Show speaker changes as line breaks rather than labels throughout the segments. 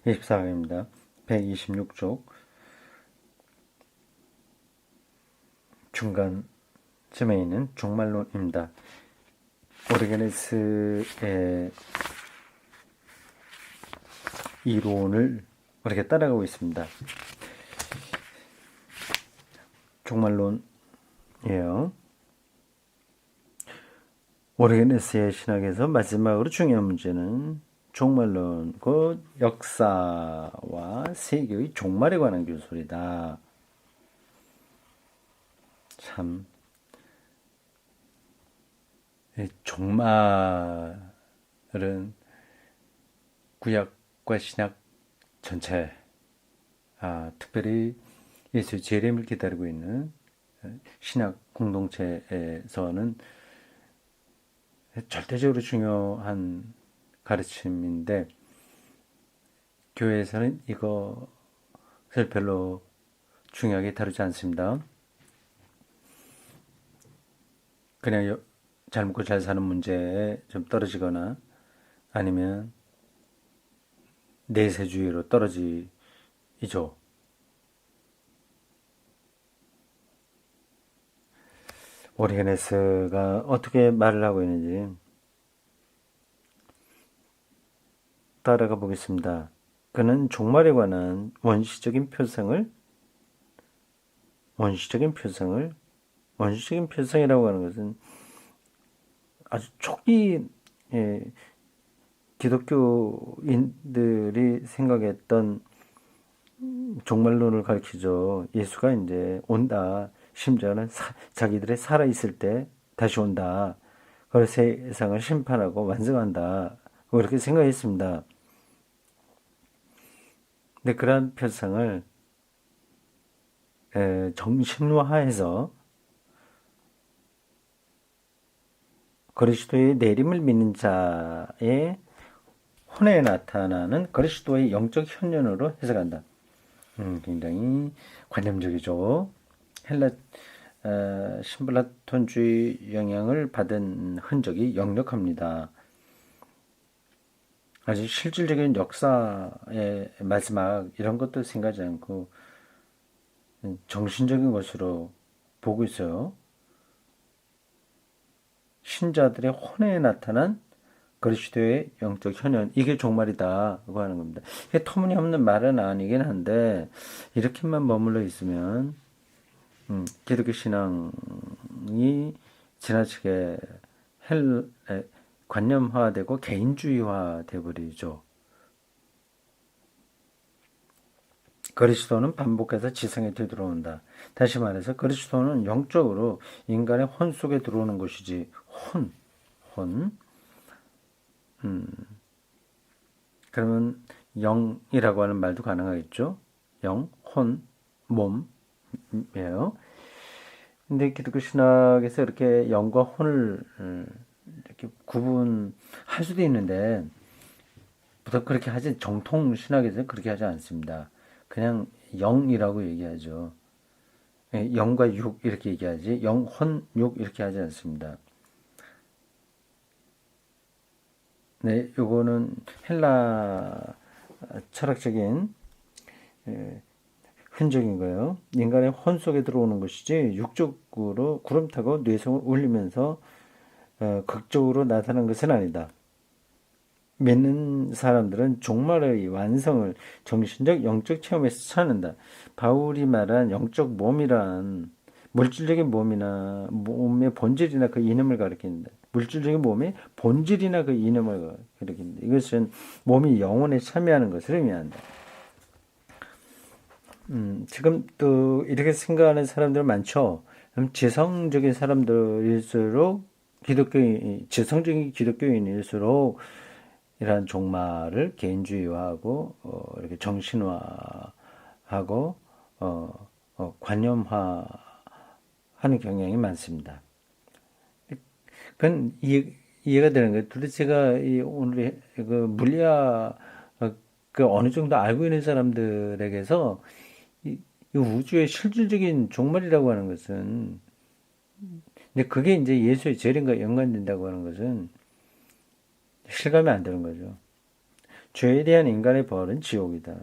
24강입니다. 126쪽 중간쯤에 있는 종말론입니다. 오리게네스의 이론을 이렇게 따라가고 있습니다. 종말론이에요. 오리게네스의 신학에서 마지막으로 중요한 문제는 종말론, 곧 역사와 세계의 종말에 관한 교술이다. 참, 종말은 구약과 신약 전체, 특별히 예수의 재림을 기다리고 있는 신약 공동체에서는 절대적으로 중요한 가르침인데, 교회에서는 이것을 별로 중요하게 다루지 않습니다. 그냥 잘 먹고 잘 사는 문제에 좀 떨어지거나 아니면 내세주의로 떨어지죠. 오리게네스가 어떻게 말을 하고 있는지 따라가 보겠습니다. 그는 종말에 관한 원시적인 표성이라고 하는 것은 아주 초기 기독교인들이 생각했던 종말론을 가르치죠. 예수가 이제 온다. 심지어는 자기들이 살아있을 때 다시 온다. 그걸 세상을 심판하고 완성한다. 그렇게 생각했습니다. 근데 그러한 표상을 정신화해서 그리스도의 내림을 믿는 자의 혼에 나타나는 그리스도의 영적 현현으로 해석한다. 굉장히 관념적이죠. 헬라 신플라톤주의 영향을 받은 흔적이 역력합니다. 아주 실질적인 역사의 마지막 이런 것도 생각하지 않고 정신적인 것으로 보고 있어요. 신자들의 혼에 나타난 그리스도의 영적 현현, 이게 종말이다고 하는 겁니다. 이게 터무니없는 말은 아니긴 한데 이렇게만 머물러 있으면 기독교 신앙이 지나치게 관념화되고 개인주의화 되어버리죠. 그리스도는 반복해서 지성에 되들어온다. 다시 말해서 그리스도는 영적으로 인간의 혼 속에 들어오는 것이지. 혼. 그러면 영이라고 하는 말도 가능하겠죠. 영, 혼, 몸이에요. 근데 기독교 신학에서 이렇게 영과 혼을 이렇게 구분할 수도 있는데 보통 그렇게 하지, 정통 신학에서 그렇게 하지 않습니다. 그냥 영이라고 얘기하죠. 영과 육 이렇게 얘기하지, 영, 혼, 육 이렇게 하지 않습니다. 네, 요거는 헬라 철학적인 흔적인 거예요. 인간의 혼 속에 들어오는 것이지 육적으로 구름 타고 뇌성을 울리면서 극적으로 나타난 것은 아니다. 믿는 사람들은 종말의 완성을 정신적, 영적 체험에서 찾는다. 바울이 말한 영적 몸이란 물질적인 몸이나 몸의 본질이나 그 이념을 가리킨다. 물질적인 몸의 본질이나 그 이념을 가리킨다. 이것은 몸이 영혼에 참여하는 것을 의미한다. 지금 또 이렇게 생각하는 사람들 많죠. 지성적인 사람들일수록 지성적인 기독교인일수록 이러한 종말을 개인주의화하고 이렇게 정신화하고 관념화하는 경향이 많습니다. 그건 이해가 되는 거예요. 도대체가 오늘 그 물리학 그 어느 정도 알고 있는 사람들에게서 이 우주의 실질적인 종말이라고 하는 것은, 근데 그게 이제 예수의 재림과 연관된다고 하는 것은 실감이 안 되는 거죠. 죄에 대한 인간의 벌은 지옥이다.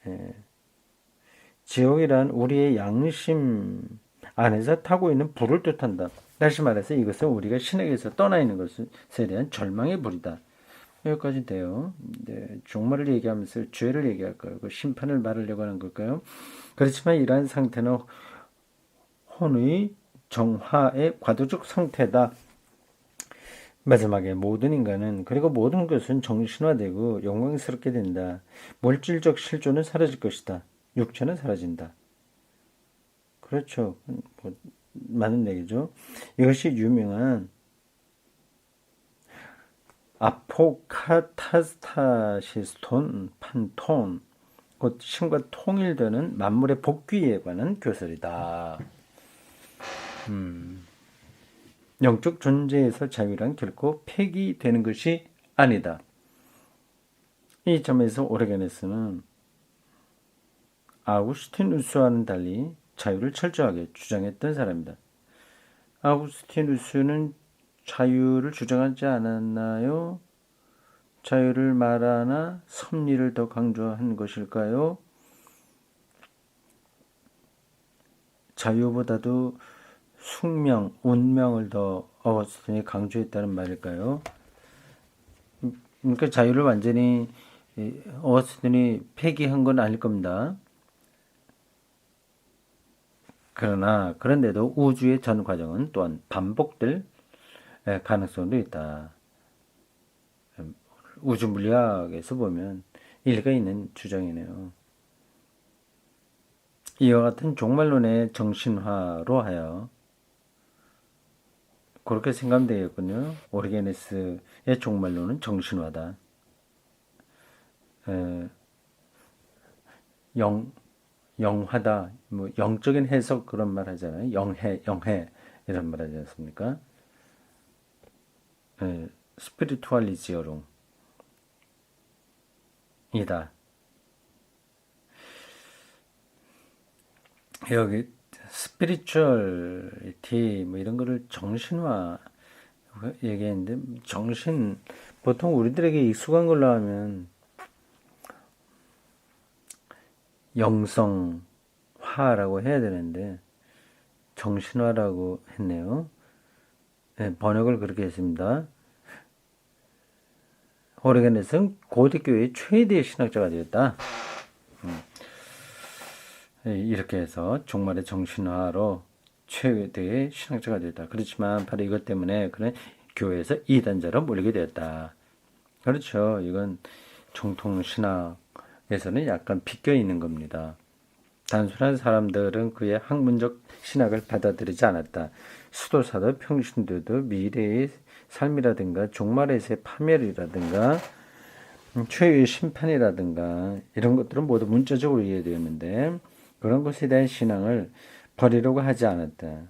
예. 지옥이란 우리의 양심 안에서 타고 있는 불을 뜻한다. 다시 말해서 이것은 우리가 신에게서 떠나 있는 것에 대한 절망의 불이다. 여기까지 돼요. 네, 종말을 얘기하면서 죄를 얘기할까요? 그 심판을 말하려고 하는 걸까요? 그렇지만 이러한 상태는 혼의 정화의 과도적 상태다. 마지막에 모든 인간은 그리고 모든 것은 정신화되고 영광스럽게 된다. 물질적 실존은 사라질 것이다. 육체는 사라진다. 그렇죠. 뭐, 맞는 얘기죠. 이것이 유명한 아포카타스타시스톤 판톤 곧 신과 통일되는 만물의 복귀에 관한 교설이다. 영적 존재에서 자유란 결코 폐기되는 것이 아니다. 이 점에서 오르게네스는 아우구스티누스와는 달리 자유를 철저하게 주장했던 사람이다. 아우구스티누스는 자유를 주장하지 않았나요? 자유를 말하나 섭리를 더 강조한 것일까요? 자유보다도 숙명, 운명을 더 어거스틴이 강조했다는 말일까요? 그러니까 자유를 완전히 어거스틴이 폐기한 건 아닐 겁니다. 그런데도 우주의 전 과정은 또한 반복될 가능성도 있다. 우주 물리학에서 보면 일리가 있는 주장이네요. 이와 같은 종말론의 정신화로 하여 그렇게 생각하면 되겠군요. 오리게네스의 종말론은 정신화다. 영화다. 뭐 영적인 해석 그런 말 하잖아요. 영해 이런 말 하지 않습니까? 스피리투알리지어롱 이다. 여기 스피리추얼리티 뭐 이런 거를 정신화 얘기했는데 정신 보통 우리들에게 익숙한 걸로 하면 영성화라고 해야 되는데 정신화라고 했네요. 네, 번역을 그렇게 했습니다. 오르게네스는 고대교회의 최대 신학자가 되었다. 이렇게 해서 종말의 정신화로 최대의 신학자가 되었다. 그렇지만 바로 이것 때문에 그는 교회에서 이단자로 몰리게 되었다. 그렇죠. 이건 정통 신학에서는 약간 비껴 있는 겁니다. 단순한 사람들은 그의 학문적 신학을 받아들이지 않았다. 수도사도 평신도도 미래의 삶이라든가 종말에서의 파멸이라든가 최후의 심판이라든가 이런 것들은 모두 문자적으로 이해되었는데 그런 것에 대한 신앙을 버리려고 하지 않았다.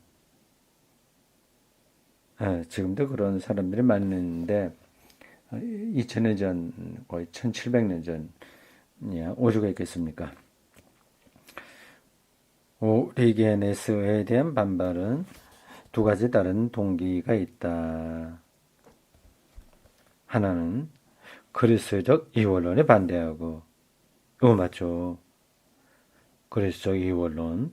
지금도 그런 사람들이 많은데 2000년 전 거의 1700년 전이야 오류가 있겠습니까? 오리게네스에 대한 반발은 두 가지 다른 동기가 있다. 하나는 그리스도적 이원론에 반대하고 이거 맞죠? 그리스도적 이원론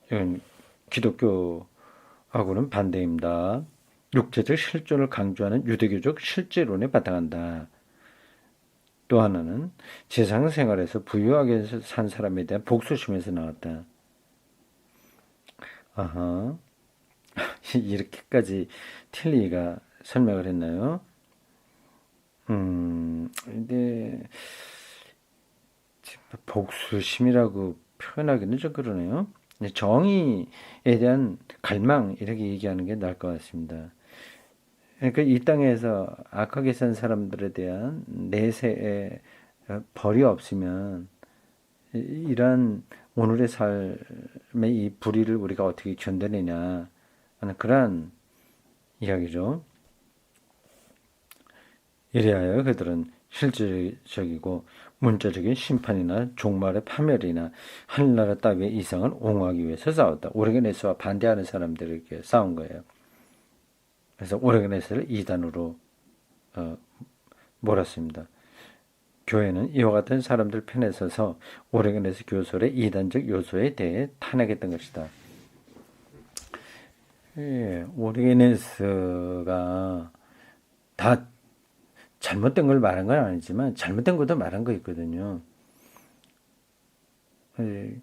이건 기독교하고는 반대입니다. 육체적 실존을 강조하는 유대교적 실제론에 바탕한다. 또 하나는 세상생활에서 부유하게 산 사람에 대한 복수심에서 나왔다. 아하, 이렇게까지 틸리가 설명을 했나요? 근데 복수심이라고 표현하기는 좀 그러네요. 정의에 대한 갈망 이렇게 얘기하는 게 나을 것 같습니다. 그러니까 이 땅에서 악하게 산 사람들에 대한 내세에 벌이 없으면 이러한 오늘의 삶의 이 불의를 우리가 어떻게 견뎌내냐 하는 그러한 이야기죠. 이래하여 그들은 실질적이고 문자적인 심판이나 종말의 파멸이나 하늘나라 따위의 이상을 옹호하기 위해서 싸웠다. 오르게네스와 반대하는 사람들에게 싸운 거예요. 그래서 오르게네스를 이단으로 몰았습니다. 교회는 이와 같은 사람들 편에 서서 오르게네스 교설의 이단적 요소에 대해 탄핵했던 것이다. 예, 오르게네스가 다 잘못된 걸 말한 건 아니지만 잘못된 것도 말한 거 있거든요. 예,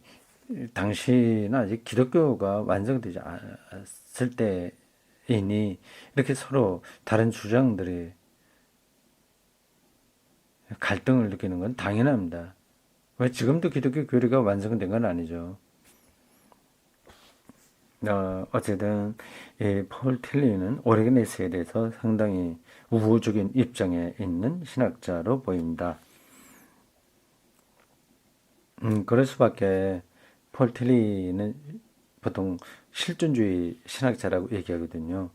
당시는 아직 기독교가 완성되지 않았을 때이니 이렇게 서로 다른 주장들이 갈등을 느끼는 건 당연합니다. 왜 지금도 기독교 교리가 완성된 건 아니죠. 어쨌든 폴 틸리는 오르게네스에 대해서 상당히 우호적인 입장에 있는 신학자로 보입니다. 그럴 수밖에. 폴 틸리는 보통 실존주의 신학자라고 얘기하거든요.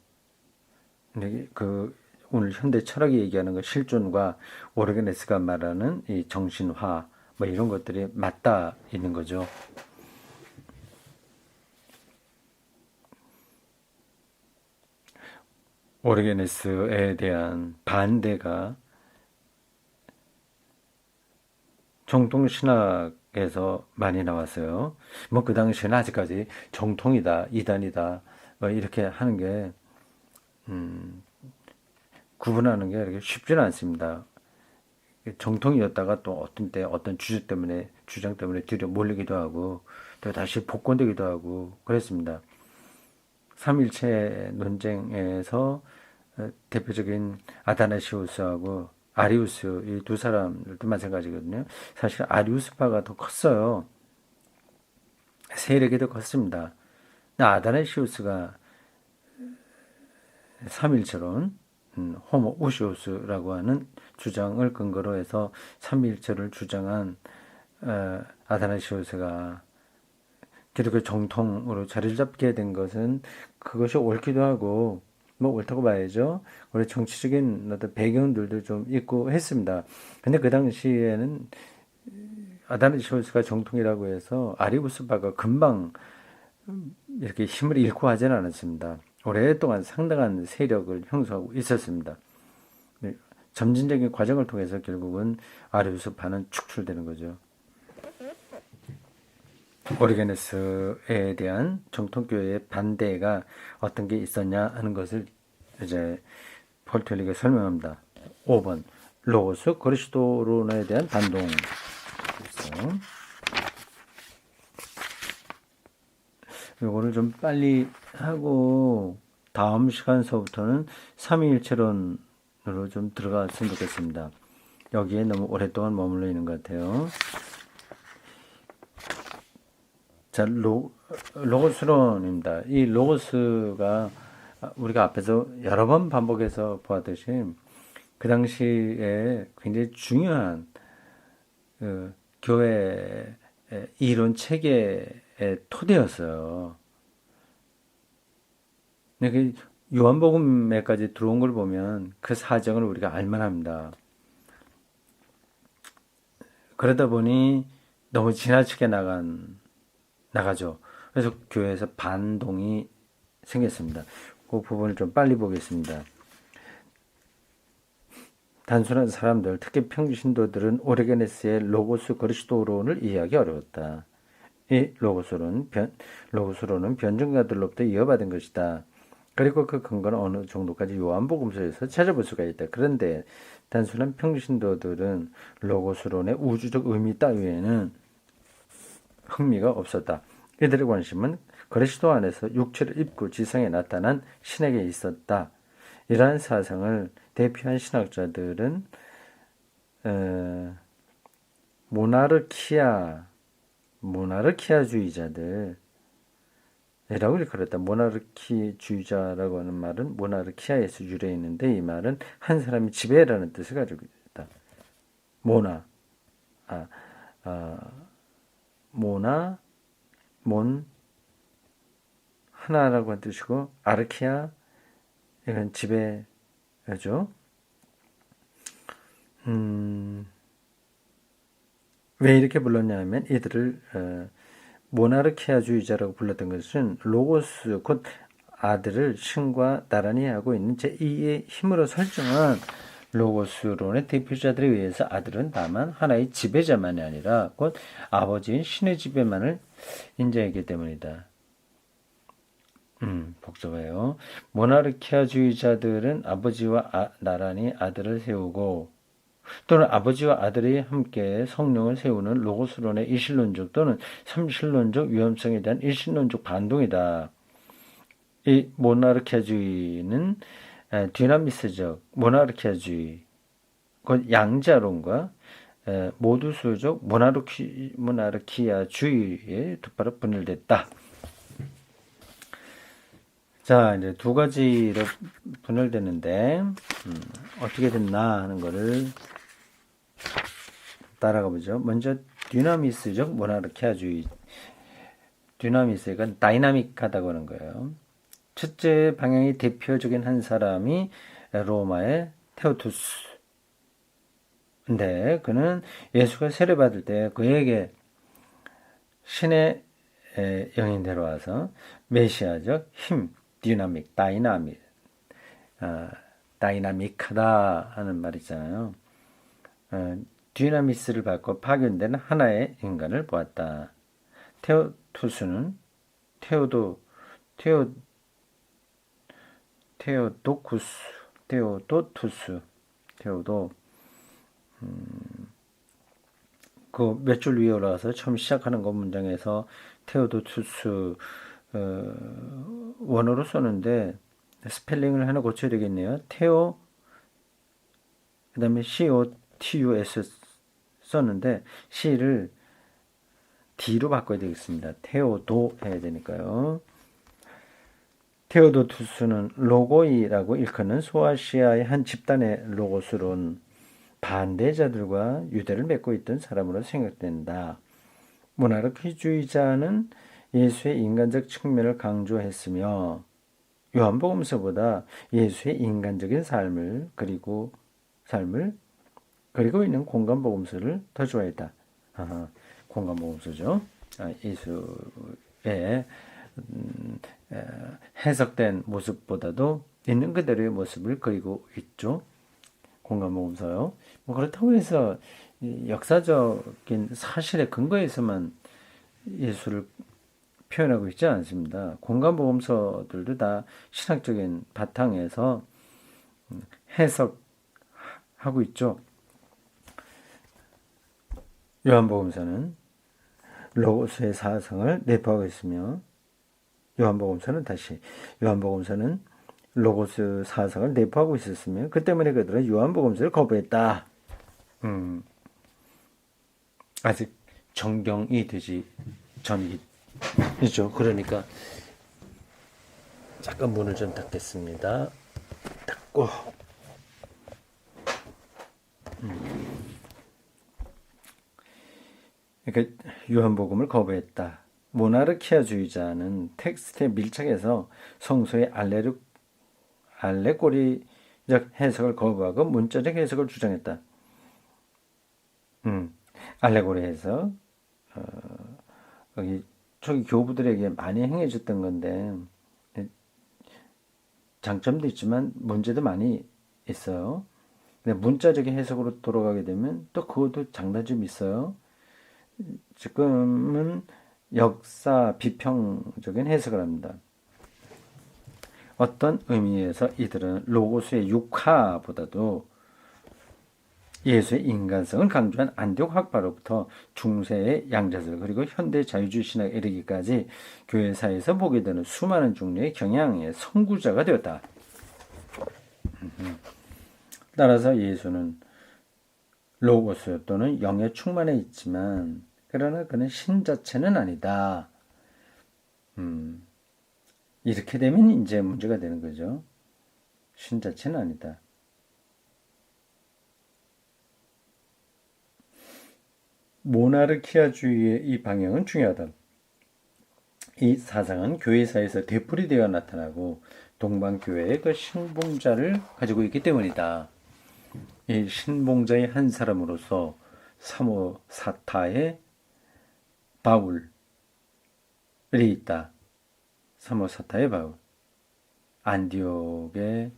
근데 오늘 현대 철학이 얘기하는 그 실존과 오르게네스가 말하는 이 정신화 뭐 이런 것들이 맞닿아 있는 거죠. 오르게네스에 대한 반대가 정통신학에서 많이 나왔어요. 뭐 그 당시에는 아직까지 정통이다, 이단이다 뭐 이렇게 하는 게 구분하는 게 이렇게 쉽지는 않습니다. 정통이었다가 또 어떤 때 어떤 주장 때문에 뒤로 몰리기도 하고 또 다시 복권되기도 하고 그랬습니다. 삼일체 논쟁에서 대표적인 아다나시우스하고 아리우스 이 두 사람들도 마찬가지거든요. 사실 아리우스파가 더 컸어요. 세력이 더 컸습니다. 아다나시우스가 삼일체론 호모 우시우스라고 하는 주장을 근거로 해서 삼일체를 주장한 아다나시우스가 기독교 정통으로 자리를 잡게 된 것은 그것이 옳기도 하고 뭐 옳다고 봐야죠. 우리 정치적인 어떤 배경들도 좀 있고 했습니다. 근데 그 당시에는 아다나시우스가 정통이라고 해서 아리우스파가 금방 이렇게 힘을 잃고 하지는 않았습니다. 오랫동안 상당한 세력을 형성하고 있었습니다. 점진적인 과정을 통해서 결국은 아리우스파는 축출되는 거죠. 오르게네스에 대한 정통교회의 반대가 어떤 게 있었냐 하는 것을 이제 폴 틸리가 설명합니다. 5번 로고스 그리스도론에 대한 반동. 이거를 좀 빨리 하고 다음 시간서부터는 삼위일체론으로 좀 들어갔으면 좋겠습니다. 여기에 너무 오랫동안 머물러 있는 것 같아요. 자, 로고스론입니다. 이 로고스가 우리가 앞에서 여러 번 반복해서 보았듯이 그 당시에 굉장히 중요한 교회 이론 체계의 토대였어요. 요한복음에까지 들어온 걸 보면 그 사정을 우리가 알만합니다. 그러다 보니 너무 지나치게 나가죠. 그래서 교회에서 반동이 생겼습니다. 그 부분을 좀 빨리 보겠습니다. 단순한 사람들, 특히 평신도들은 오르게네스의 로고스 그리스도론을 이해하기 어려웠다. 이 로고스론은 변증가들로부터 이어받은 것이다. 그리고 그 근거는 어느 정도까지 요한복음서에서 찾아볼 수가 있다. 그런데 단순한 평신도들은 로고스론의 우주적 의미 따위에는 흥미가 없었다. 이들의 관심은 그리스도 안에서 육체를 입고 지상에 나타난 신에게 있었다. 이러한 사상을 대표한 신학자들은 모나르키아주의자들이라고 일컬었다. 모나르키주의자라고 하는 말은 모나르키아에서 유래했는데 이 말은 한 사람이 지배라는 뜻을 가지고 있다. 몬 하나라고 한 뜻이고 아르키아 이건 지배죠. 왜 이렇게 불렀냐면 이들을 모나르키아주의자라고 불렀던 것은 로고스 곧 아들을 신과 나란히 하고 있는 제2의 힘으로 설정한 로고스론의 대표자들에 의해서 아들은 다만 하나의 지배자만이 아니라 곧 아버지인 신의 지배만을 인정했기 때문이다. 복잡해요. 모나르키아주의자들은 아버지와 나란히 아들을 세우고 또는 아버지와 아들이 함께 성령을 세우는 로고스론의 이신론적 또는 삼신론적 위험성에 대한 일신론적 반동이다. 이 모나르키아주의는 디나미스적 모나르키아주의, 곧 양자론과 모두수적 모나르키아주의에 두 파로 분열됐다. 자, 이제 두 가지로 분열되는데 어떻게 됐나 하는 거를 따라가 보죠. 먼저 디나미스적 모나르키아주의. 디나미스가 다이나믹하다고 하는 거예요. 첫째 방향이 대표적인 한 사람이 로마의 테오투스. 근데 그는 예수가 세례받을 때 그에게 신의 영이 내려와서 메시아적 힘, 다이나믹하다 하는 말 있잖아요. 디나미스를 받고 파견되는 하나의 인간을 보았다. 테오투스는 테오도 그 몇 줄 위에 올라가서 처음 시작하는 것 문장에서 테오도투스 원어로 썼는데 스펠링을 하나 고쳐야 되겠네요. 테오 그다음에 COTUS 썼는데 C를 D로 바꿔야 되겠습니다. 테오도 해야 되니까요. 테오도투스는 로고이라고 일컫는 소아시아의 한 집단의 로고스론 반대자들과 유대를 맺고 있던 사람으로 생각된다. 모나르키주의자는 예수의 인간적 측면을 강조했으며 요한복음서보다 예수의 인간적인 삶을 그리고 있는 공간복음서를 더 좋아했다. 공간복음서죠. 예수의 해석된 모습보다도 있는 그대로의 모습을 그리고 있죠. 공간복음서요. 뭐 그렇다고 해서 역사적인 사실에 근거해서만 예수를 표현하고 있지 않습니다. 공간복음서들도 다 신학적인 바탕에서 해석하고 있죠. 요한복음서는 로고스의 사상을 내포하고 있으며 요한복음서는 로고스 사상을 내포하고 있었으며 그 때문에 그들은 요한복음서를 거부했다. 아직 정경이 되지 전이죠. 그러니까 잠깐 문을 좀 닫겠습니다. 닫고 그러니까 요한복음을 거부했다. 모나르키아주의자는 텍스트에 밀착해서 성서의 알레고리적 해석을 거부하고 문자적 해석을 주장했다. 알레고리 해석 여기 초기 교부들에게 많이 행해졌던 건데 장점도 있지만 문제도 많이 있어요. 근데 문자적인 해석으로 돌아가게 되면 또 그것도 장단점이 있어요. 지금은 역사 비평적인 해석을 합니다. 어떤 의미에서 이들은 로고스의 육화보다도 예수의 인간성을 강조한 안디옥 학파로부터 중세의 양자설 그리고 현대 자유주의 신학에 이르기까지 교회사에서 보게 되는 수많은 종류의 경향의 선구자가 되었다. 따라서 예수는 로고스 또는 영에 충만해 있지만 그러나 그는 신 자체는 아니다. 이렇게 되면 이제 문제가 되는 거죠. 신 자체는 아니다. 모나르키아주의의 이 방향은 중요하다. 이 사상은 교회사에서 되풀이되어 나타나고 동방교회의 그 신봉자를 가지고 있기 때문이다. 이 신봉자의 한 사람으로서 사모사타의 바울이 있다. 사모사타의 바울. 안디옥의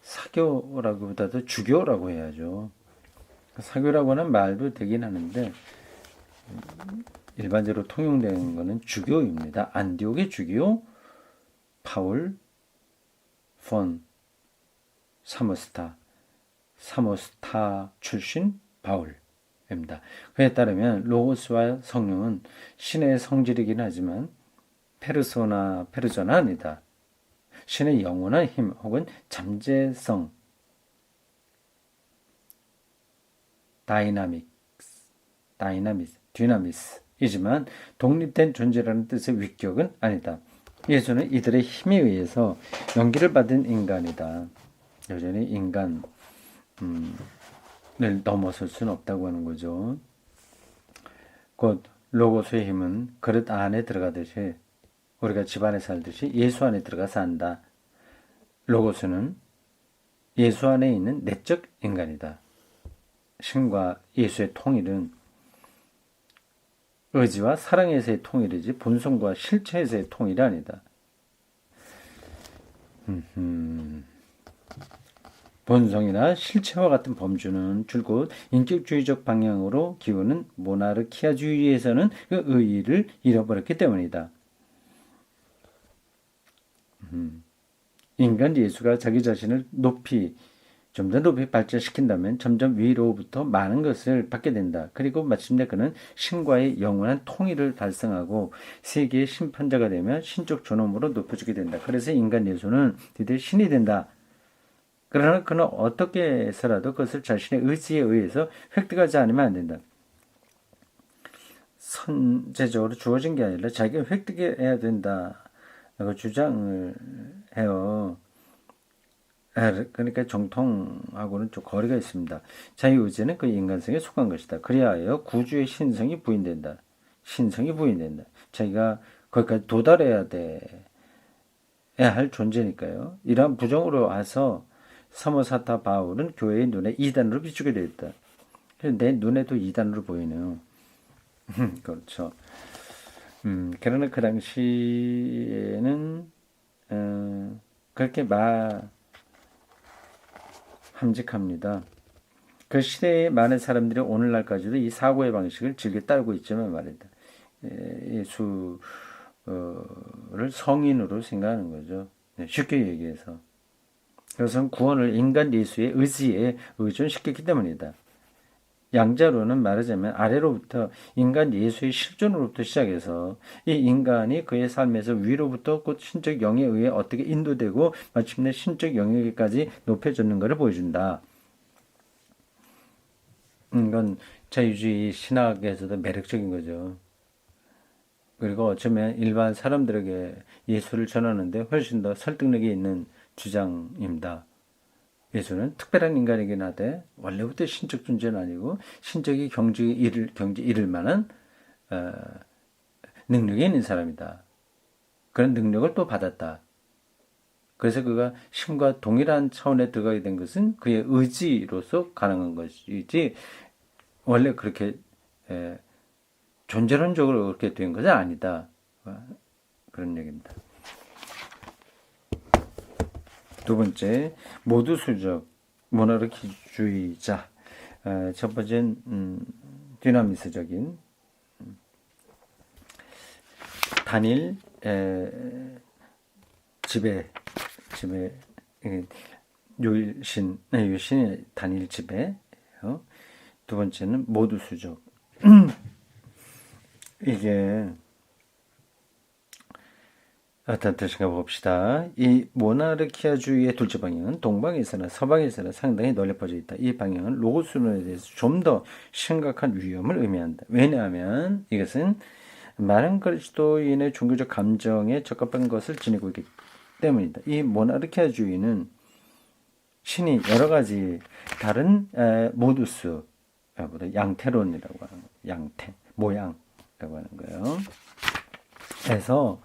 사교라기보다도 주교라고 해야죠. 사교라고 하는 말도 되긴 하는데 일반적으로 통용되는 것은 주교입니다. 안디옥의 주교 바울 폰 사모스타 출신 바울입니다. 그에 따르면 로고스와 성령은 신의 성질이긴 하지만 페르소나 아니다. 신의 영원한 힘 혹은 잠재성 디나미스이지만 독립된 존재라는 뜻의 위격은 아니다. 예수는 이들의 힘에 의해서 연기를 받은 인간이다. 여전히 인간을 넘어설 수는 없다고 하는 거죠. 곧 로고스의 힘은 그릇 안에 들어가듯이 우리가 집 안에 살듯이 예수 안에 들어가 산다. 로고스는 예수 안에 있는 내적 인간이다. 신과 예수의 통일은 의지와 사랑에서의 통일이지 본성과 실체에서의 통일이 아니다. 본성이나 실체와 같은 범주는 줄곧 인격주의적 방향으로 기우는 모나르키아주의에서는 그 의의를 잃어버렸기 때문이다. 인간 예수가 자기 자신을 좀 더 높이 발전시킨다면 점점 위로부터 많은 것을 받게 된다. 그리고 마침내 그는 신과의 영원한 통일을 달성하고 세계의 심판자가 되며 신적 존엄으로 높여지게 된다. 그래서 인간 예수는 드디어 신이 된다. 그러나 그는 어떻게 해서라도 그것을 자신의 의지에 의해서 획득하지 않으면 안 된다. 선제적으로 주어진 게 아니라 자기가 획득해야 된다라고 주장을 해요. 그러니까 정통하고는 좀 거리가 있습니다. 자유의지는 그 인간성에 속한 것이다. 그리하여 구주의 신성이 부인된다. 자기가 거기까지 도달해야 할 존재니까요. 이러한 부정으로 와서 사모사타 바울은 교회의 눈에 이단으로 비추게 되었다. 내 눈에도 이단으로 보이네요. 그렇죠. 그러나 그 당시에는 그렇게 함직합니다. 그 시대의 많은 사람들이 오늘날까지도 이 사고의 방식을 즐겨 따르고 있지만 말이다. 예수를 성인으로 생각하는 거죠. 쉽게 얘기해서. 그것은 구원을 인간 예수의 의지에 의존시켰기 때문이다. 양자로는 말하자면 아래로부터 인간 예수의 실존으로부터 시작해서 이 인간이 그의 삶에서 위로부터 곧 신적 영에 의해 어떻게 인도되고 마침내 신적 영역까지 높여졌는 것을 보여준다. 이건 자유주의 신학에서도 매력적인 거죠. 그리고 어쩌면 일반 사람들에게 예수를 전하는데 훨씬 더 설득력이 있는 주장입니다. 예수는 특별한 인간이긴 하되 원래부터 신적 존재는 아니고 신적이 경지 이를 만한 능력이 있는 사람이다. 그런 능력을 또 받았다. 그래서 그가 신과 동일한 차원에 들어가게 된 것은 그의 의지로서 가능한 것이지 원래 그렇게 존재론적으로 그렇게 된 것은 아니다. 그런 얘기입니다. 두 번째, 모두 수적, 모나르키주의자. 첫 번째는 디나미스적인 단일 지배 요신의 단일 지배. 두 번째는 모두 수적. 이게 어떤 뜻인가 봅시다. 이 모나르키아주의의 둘째 방향은 동방에서나 서방에서나 상당히 널리 퍼져 있다. 이 방향은 로고스론에 대해서 좀 더 심각한 위험을 의미한다. 왜냐하면 이것은 많은 그리스도인의 종교적 감정에 적합한 것을 지니고 있기 때문이다. 이 모나르키아주의는 신이 여러 가지 다른 모두스, 양태론이라고 하는 거예요. 양태, 모양이라고 하는 거예요. 그래서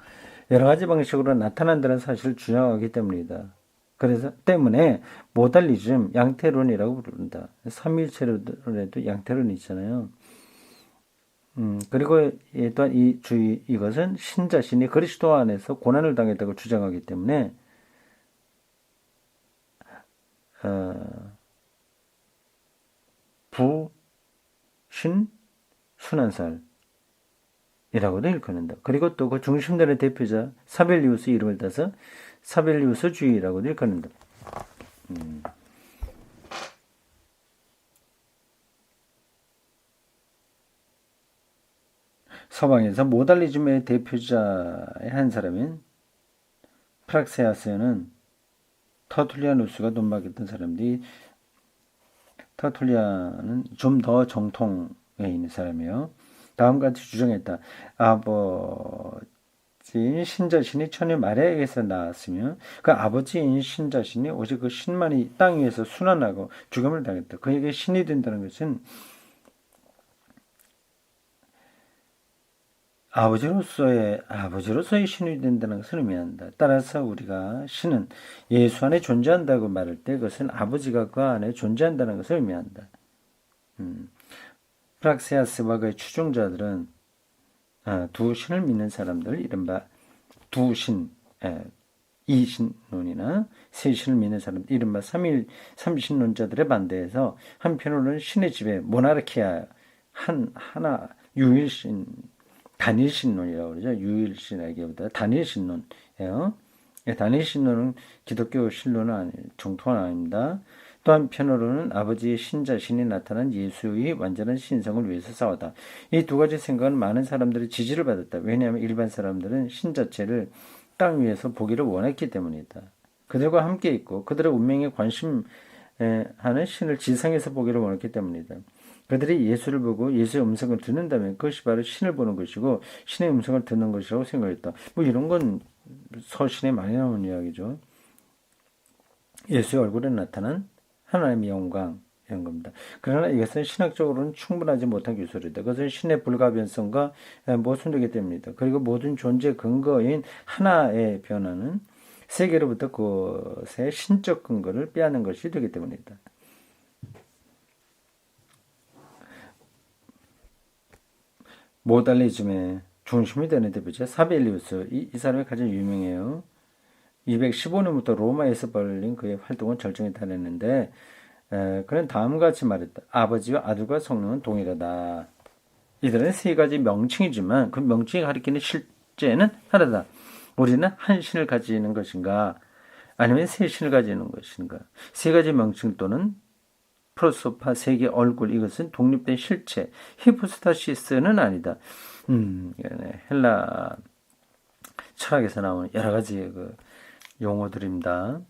여러 가지 방식으로 나타난다는 사실을 주장하기 때문이다. 그래서 때문에 모달리즘, 양태론이라고 부른다. 삼위일체론에도 양태론이 있잖아요. 그리고 또한 이것은 신 자신이 그리스도 안에서 고난을 당했다고 주장하기 때문에 부신 순환살이라고도 일컫는다. 그리고 또 그 중심되는 대표자 사벨리우스 이름을 따서 사벨리우스주의라고도 일컫는다. 서방에서 모달리즘의 대표자의 한 사람인 프락세아스는 터툴리아누스가 논박했던 사람들이 터툴리아는 좀 더 정통에 있는 사람이에요. 다음과 같이 주장했다. 아버지인 신자신이 천의 마리아에게서 나왔으며 그 아버지인 신자신이 오직 그 신만이 땅 위에서 순환하고 죽음을 당했다. 그에게 신이 된다는 것은 아버지로서의 신이 된다는 것을 의미한다. 따라서 우리가 신은 예수 안에 존재한다고 말할 때 그것은 아버지가 그 안에 존재한다는 것을 의미한다. 프락세아스와 그의 추종자들은 두 신을 믿는 사람들, 이른바 두 신, 이신론이나 세 신을 믿는 사람들, 이른바 삼신론자들의 반대에서 한편으로는 신의 지배, 모나르키아, 하나, 유일신, 단일신론이라고 그러죠. 유일신에게보다 단일신론이에요. 단일신론은 기독교 신론은 정통은 아닙니다. 또 한편으로는 아버지의 신자신이 나타난 예수의 완전한 신성을 위해서 싸웠다. 이 두 가지 생각은 많은 사람들의 지지를 받았다. 왜냐하면 일반 사람들은 신 자체를 땅 위에서 보기를 원했기 때문이다. 그들과 함께 있고 그들의 운명에 관심하는 신을 지상에서 보기를 원했기 때문이다. 그들이 예수를 보고 예수의 음성을 듣는다면 그것이 바로 신을 보는 것이고 신의 음성을 듣는 것이라고 생각했다. 뭐 이런 건 서신에 많이 나오는 이야기죠. 예수의 얼굴에 나타난 하나님의 영광 이런 겁니다. 그러나 이것은 신학적으로는 충분하지 못한 기술이다. 그것은 신의 불가변성과 모순되기 때문이다. 그리고 모든 존재 근거인 하나의 변화는 세계로부터 그것의 신적 근거를 빼앗는 것이 되기 때문이다. 모달리즘의 중심이 되는 대표자 사벨리우스 이 사람이 가장 유명해요. 215년부터 로마에서 벌린 그의 활동은 절정에 달했는데 그는 다음과 같이 말했다. 아버지와 아들과 성령은 동일하다. 이들은 세 가지 명칭이지만 그 명칭이 가리키는 실제는 하나다. 우리는 한 신을 가지는 것인가 아니면 세 신을 가지는 것인가. 세 가지 명칭 또는 프로소파 세계 얼굴 이것은 독립된 실체 히포스타시스는 아니다. 헬라 철학에서 나오는 여러 가지 그 용어들입니다.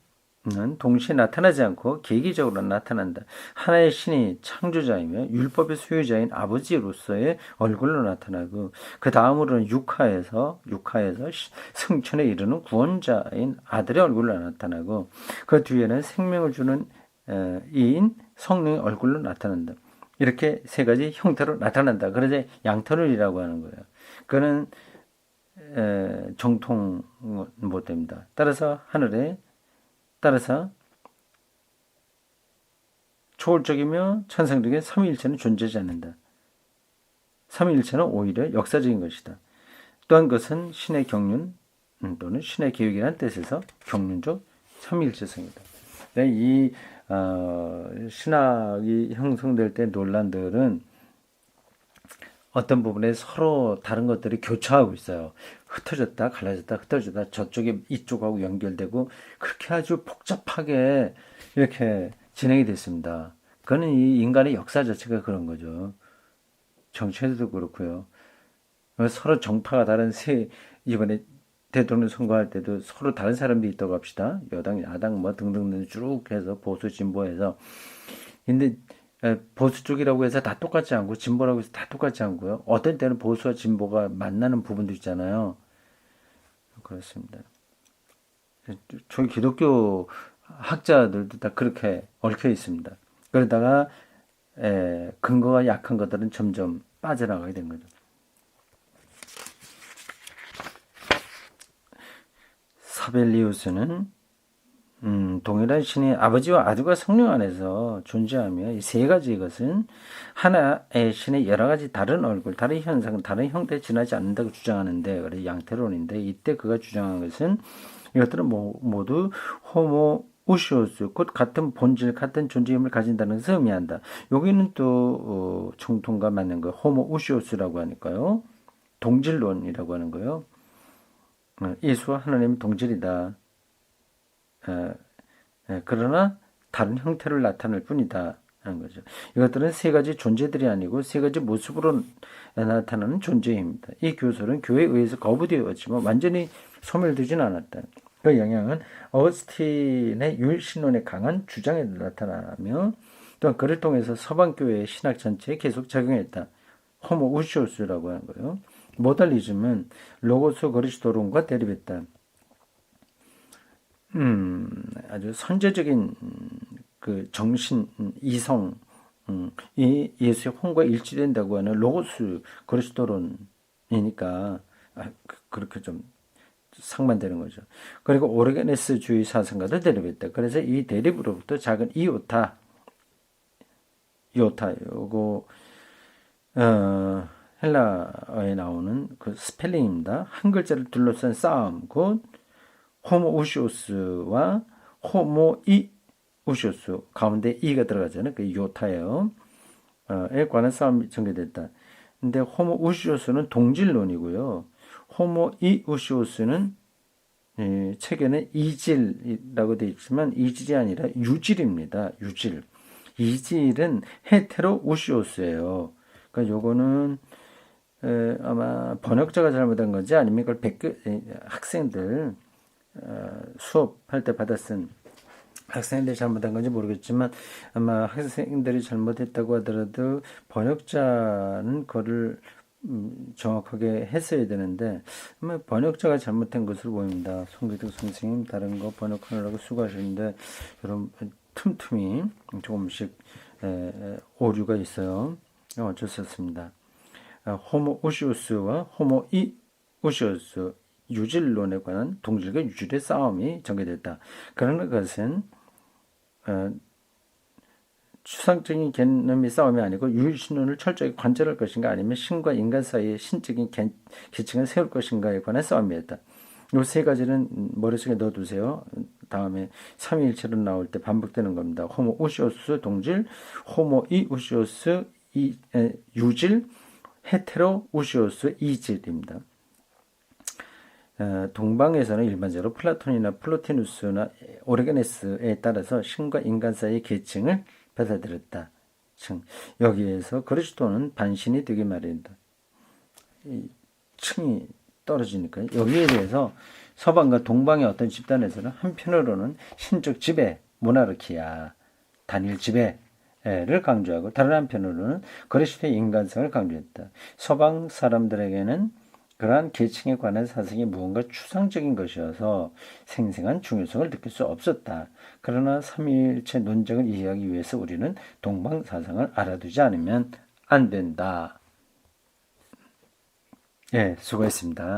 동시에 나타나지 않고 계기적으로 나타난다. 하나의 신이 창조자이며 율법의 소유자인 아버지로서의 얼굴로 나타나고 그 다음으로는 육하에서 승천에 이르는 구원자인 아들의 얼굴로 나타나고 그 뒤에는 생명을 주는 이인 성령의 얼굴로 나타난다. 이렇게 세 가지 형태로 나타난다. 그래서 양털이라고 하는 거예요. 그거는 정통 못 됩니다. 따라서 초월적이며 천상적인 삼위일체는 존재하지 않는다. 삼위일체는 오히려 역사적인 것이다. 또한 그것은 신의 경륜 또는 신의 계획이라는 뜻에서 경륜적 삼위일체성이다. 이 신학이 형성될 때 논란들은 어떤 부분에 서로 다른 것들이 교차하고 있어요. 흩어졌다, 갈라졌다, 흩어졌다, 저쪽에 이쪽하고 연결되고 그렇게 아주 복잡하게 이렇게 진행이 됐습니다. 그거는 이 인간의 역사 자체가 그런 거죠. 정치에서도 그렇고요. 서로 정파가 다른 이번에 대통령 선거할 때도 서로 다른 사람들이 있다고 합시다. 여당, 야당 뭐 등등 쭉 해서 보수, 진보해서. 근데 보수 쪽이라고 해서 다 똑같지 않고 진보라고 해서 다 똑같지 않고요. 어떤 때는 보수와 진보가 만나는 부분도 있잖아요. 그렇습니다. 저희 기독교 학자들도 다 그렇게 얽혀 있습니다. 그러다가 근거가 약한 것들은 점점 빠져나가게 된 거죠. 사벨리우스는 동일한 신이 아버지와 아들과 성령 안에서 존재하며 이 세 가지 것은 하나의 신의 여러 가지 다른 얼굴, 다른 현상, 다른 형태에 지나지 않는다고 주장하는데, 그래 양태론인데 이때 그가 주장한 것은 이것들은 모두 호모 우시오스, 곧 같은 본질, 같은 존재임을 가진다는 것을 의미한다. 여기는 또 정통과 맞는 거 호모 우시오스라고 하니까요. 동질론이라고 하는 거요. 예수와 하나님은 동질이다. 그러나 다른 형태를 나타낼 뿐이다 하는 거죠. 이것들은 세 가지 존재들이 아니고 세 가지 모습으로 나타나는 존재입니다. 이 교설은 교회에 의해서 거부되었지만 완전히 소멸되지는 않았다. 그 영향은 어거스틴의 유일신론의 강한 주장에 나타나며 또한 그를 통해서 서방교회의 신학 전체에 계속 작용했다. 호모 우시오스라고 하는 거예요. 모달리즘은 로고스 그리스도론과 대립했다. 아주 선제적인 그 정신, 이성, 이 예수의 혼과 일치된다고 하는 로고스 그리스도론이니까 그렇게 좀 상반되는 거죠. 그리고 오르게네스주의 사상과도 대립했다. 그래서 이 대립으로부터 작은 이오타, 요거 헬라어에 나오는 그 스펠링입니다. 한 글자를 둘러싼 싸움, 곧 호모우시오스와 호모이우시오스 가운데 이가 들어가잖아요. 그 요타예요. 에 관한 싸움이 전개됐다. 근데 호모우시오스는 동질론이고요. 호모이우시오스는 책에는 이질이라고 되어 있지만 이질이 아니라 유질입니다. 유질. 이질은 헤테로우시오스예요. 그러니까 요거는 아마 번역자가 잘못한 건지 아니면 이걸 학생들 수업할 때 받아 쓴 학생들이 잘못한 건지 모르겠지만 아마 학생들이 잘못했다고 하더라도 번역자는 그거를 정확하게 했어야 되는데 아마 번역자가 잘못한 것으로 보입니다. 송기덕 선생님 다른 거 번역하느라고 수고하셨는데 여러분 틈틈이 조금씩 오류가 있어요. 어쩔 수 없습니다. 호모 우시우스와 호모 이우시우스 유질론에 관한 동질과 유질의 싸움이 전개됐다. 그러나 그것은 추상적인 개념의 싸움이 아니고 유일신론을 철저히 관철할 것인가 아니면 신과 인간 사이의 신적인 계층을 세울 것인가에 관한 싸움이었다. 이 세 가지는 머릿속에 넣어두세요. 다음에 삼위일체로 나올 때 반복되는 겁니다. 호모 우시오스 동질, 호모 이우시오스 유질, 헤테로 우시오스 이질입니다. 동방에서는 일반적으로 플라톤이나 플로티누스나 오르게네스에 따라서 신과 인간 사이의 계층을 받아들였다. 여기에서 그리스도는 반신이 되기 마련이다. 이 층이 떨어지니까 여기에 대해서 서방과 동방의 어떤 집단에서는 한편으로는 신적 지배, 모나르키아, 단일 지배를 강조하고 다른 한편으로는 그리스도의 인간성을 강조했다. 서방 사람들에게는 그러한 계층에 관한 사상이 무언가 추상적인 것이어서 생생한 중요성을 느낄 수 없었다. 그러나 삼위일체 논쟁을 이해하기 위해서 우리는 동방 사상을 알아두지 않으면 안 된다. 예, 수고했습니다.